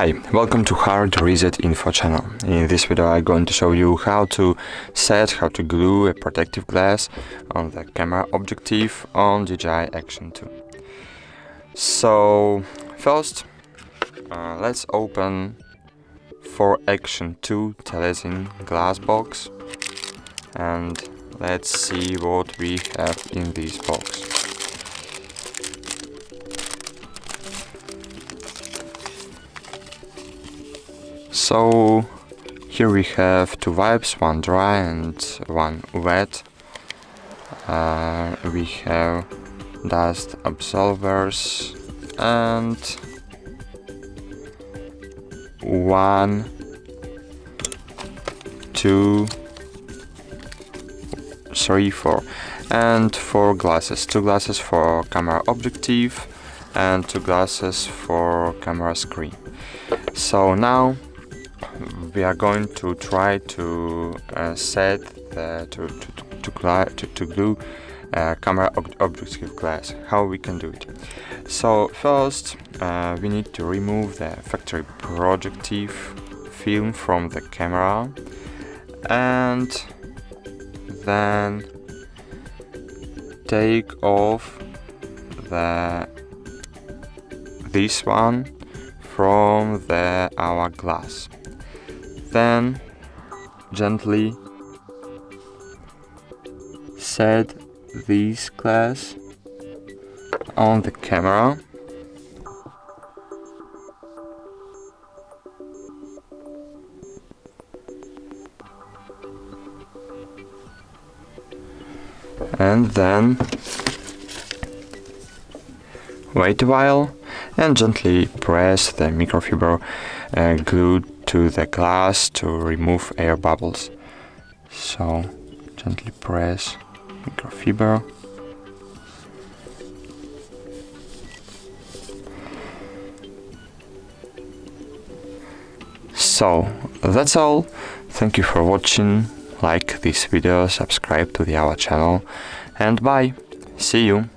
Hi, welcome to HardReset.Info channel. In this video I'm going to show you how to glue a protective glass on the camera objective on DJI Action 2. So first let's open for Action 2 Telesin glass box and let's see what we have in this box. So here we have two wipes, one dry and one wet. We have dust absorbers and 1, 2, 3, 4 and 4 glasses. 2 glasses for camera objective and 2 glasses for camera screen. So now we are going to try to glue camera objective glass. How we can do it? So first we need to remove the factory projective film from the camera and then take off this one from our glass. Then gently set this glass on the camera and then wait a while and gently press the microfiber glue to the glass to remove air bubbles. So gently press microfiber. So that's all. Thank you for watching. Like this video, subscribe to our channel and bye. See you.